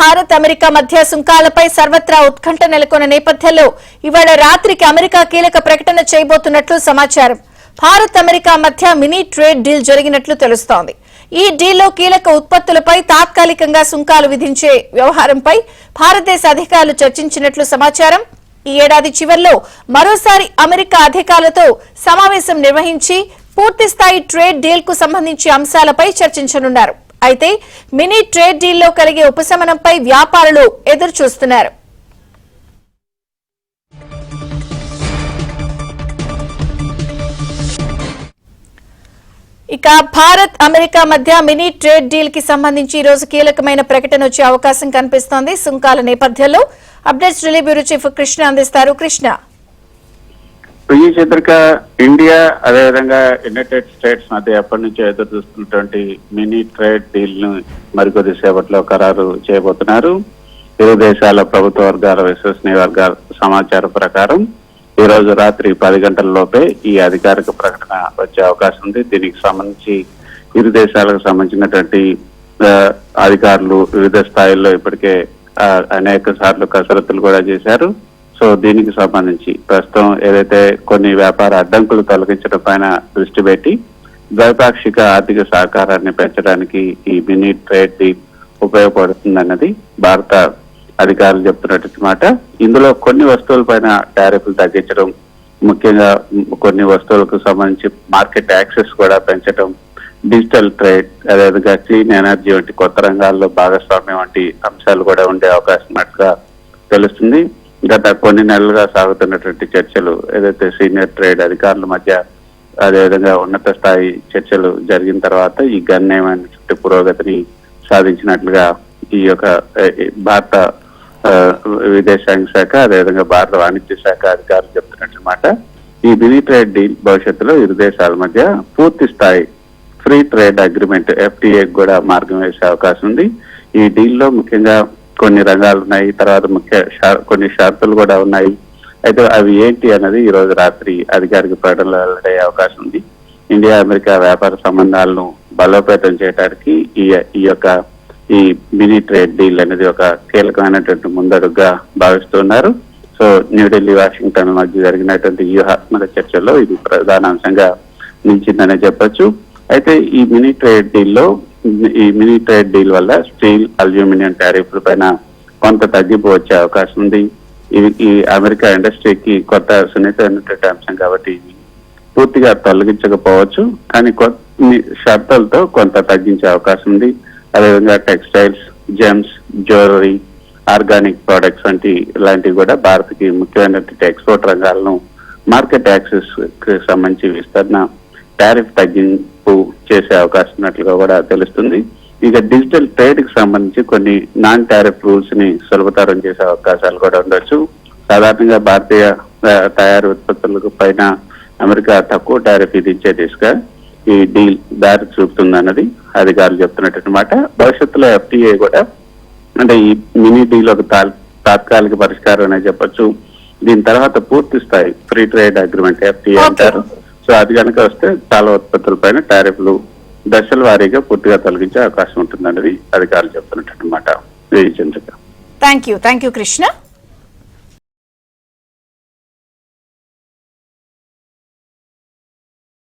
Bharat America మధ్య సుంకాలపై సర్వత్రా ఉత్కంఠ నెలకొన్న నేపథ్యంలో ఇవాళ రాత్రికి అమెరికా కీలక ప్రకటన చేయబోతున్నట్లు సమాచారం. భారత్ అమెరికా మధ్య మినీ ట్రేడ్ డీల్ జరిగినట్లు తెలుస్తోంది. ఈ డీల్లో కీలక ఉత్పత్తులపై తాత్కాలికంగా సుంకాలు విధించే వ్యవహారంపై భారతదేశ అధికారులు చర్చించినట్లు సమాచారం. ఈ ఏడాది చివర్లో మరోసారి అమెరికా అధికారులతో సమావేశం నిర్వహించి పూర్తిస్థాయి ట్రేడ్ డీల్ కు సంబంధించి అంశాలపై చర్చించనున్నారు. అయితే మినీ ట్రేడ్ డీల్లో కలిగే ఉపశమనంపై వ్యాపారులు ఎదురు చూస్తున్నారు. ఇక భారత్ అమెరికా మధ్య మినీ ట్రేడ్ డీల్ కి సంబంధించి ఈ రోజు కీలకమైన ప్రకటన వచ్చే అవకాశం కనిపిస్తోంది. సుంకాల నేపథ్యంలో updates Delhi bureau chief Krishna అందిస్తారు. కృష్ణ, ఈ చిత్రిక ఇండియా అదేవిధంగా యునైటెడ్ స్టేట్స్ మధ్య ఎప్పటి నుంచో ఎదురు చూస్తున్నటువంటి మినీ ట్రేడ్ డీల్ ను మరికొద్ది సేపట్లో ఖరారు చేయబోతున్నారు. ఇరు దేశాల ప్రభుత్వ వర్గాల విశ్వసనీయ వర్గాల సమాచారం ప్రకారం ఈ రోజు రాత్రి 10 గంటల లోపే ఈ అధికారిక ప్రకటన వచ్చే అవకాశం ఉంది. దీనికి సంబంధించి ఇరు దేశాలకు సంబంధించినటువంటి అధికారులు వివిధ స్థాయిల్లో ఇప్పటికే అనేక సార్లు కసరత్తులు కూడా చేశారు. సో దీనికి సంబంధించి ప్రస్తుతం ఏదైతే కొన్ని వ్యాపార అడ్డంకులు తొలగించడం పైన దృష్టి పెట్టి ద్వైపాక్షిక ఆర్థిక సహకారాన్ని పెంచడానికి ఈ మినీ ట్రేడ్ డీల్ ఉపయోగపడుతుందన్నది భారత అధికారులు చెప్తున్నటువంటి మాట. ఇందులో కొన్ని వస్తువులపైన టారిఫ్లు తగ్గించడం, ముఖ్యంగా కొన్ని వస్తువులకు సంబంధించి మార్కెట్ యాక్సెస్ కూడా పెంచడం, డిజిటల్ ట్రేడ్, అదేవిధంగా క్లీన్ ఎనర్జీ వంటి కొత్త రంగాల్లో భాగస్వామ్యం వంటి అంశాలు కూడా ఉండే అవకాశం ఉన్నట్టుగా తెలుస్తుంది. గత కొన్ని నెలలుగా సాగుతున్నటువంటి చర్చలు ఏదైతే సీనియర్ ట్రేడ్ అధికారుల మధ్య అదేవిధంగా ఉన్నత స్థాయి చర్చలు జరిగిన తర్వాత ఈ గణనీయమైన పురోగతిని సాధించినట్లుగా ఈ యొక్క భారత విదేశాంగ శాఖ అదేవిధంగా భారత వాణిజ్య శాఖ అధికారులు చెప్తున్నమాట. ఈ మినీ ట్రేడ్ డీల్ భవిష్యత్తులో ఇరు దేశాల మధ్య పూర్తి స్థాయి ఫ్రీ ట్రేడ్ అగ్రిమెంట్ FTA కూడా మార్గం వేసే అవకాశం ఉంది. ఈ డీల్లో ముఖ్యంగా కొన్ని రంగాలు ఉన్నాయి, తర్వాత కొన్ని షరతులు కూడా ఉన్నాయి. అయితే అవి ఏంటి అన్నది ఈ రోజు రాత్రి అధికారిక ప్రకటనలో వెల్లడయ్యే అవకాశం ఉంది. ఇండియా అమెరికా వ్యాపార సంబంధాలను బలోపేతం చేయడానికి ఈ మినీ ట్రేడ్ డీల్ అనేది ఒక కీలకమైనటువంటి ముందడుగుగా భావిస్తున్నారు. సో న్యూఢిల్లీ వాషింగ్టన్ మధ్య జరిగినటువంటి వ్యూహాత్మక చర్చల్లో ఇది ప్రధాన అంశంగా నిలిచిందనే చెప్పొచ్చు. అయితే ఈ మినీ ట్రేడ్ డీల్ వల్ల స్టీల్, అల్యూమినియం టారిఫ్ల పైన కొంత తగ్గింపు వచ్చే అవకాశం ఉంది. ఈ అమెరికా ఇండస్ట్రీకి కొత్త సున్నితమైనటువంటి అంశం కాబట్టి ఇది పూర్తిగా తొలగించకపోవచ్చు, కానీ కొన్ని షరతులతో కొంత తగ్గించే అవకాశం ఉంది. అదేవిధంగా textiles, gems, jewellery, organic products ఇలాంటివి కూడా భారత్కి ముఖ్యమైనటువంటి ఎక్స్పోర్ట్ రంగాలను మార్కెట్ యాక్సెస్ కి సంబంధించి విస్తరణ టారిఫ్ తగ్గింపు చేసే అవకాశం ఉన్నట్లుగా కూడా తెలుస్తుంది. ఇక డిజిటల్ ట్రేడ్ కి సంబంధించి కొన్ని నాన్ టారిఫ్ రూల్స్ ని సులభతరం చేసే అవకాశాలు కూడా ఉండొచ్చు. సాధారణంగా భారతీయ తయారీ ఉత్పత్తులకు పైన అమెరికా తక్కువ టారిఫ్ విధించే దిశగా ఈ డీల్ దారి చూపుతుందన్నది అధికారులు చెప్తున్నటువంటి మాట. భవిష్యత్తులో FTA కూడా అంటే ఈ మినీ డీల్ ఒక తాత్కాలిక పరిష్కారం అనే చెప్పొచ్చు. దీని తర్వాత పూర్తి స్థాయి ఫ్రీ ట్రేడ్ అగ్రిమెంట్ FTA అంటారు. సో అది కనుక వస్తే చాలా ఉత్పత్తులపైన టారిఫ్లు దశల వారీగా పూర్తిగా తొలగించే అవకాశం ఉంటుందన్నది అధికారులు చెప్తున్నట్టు మాట. Thank you Krishna.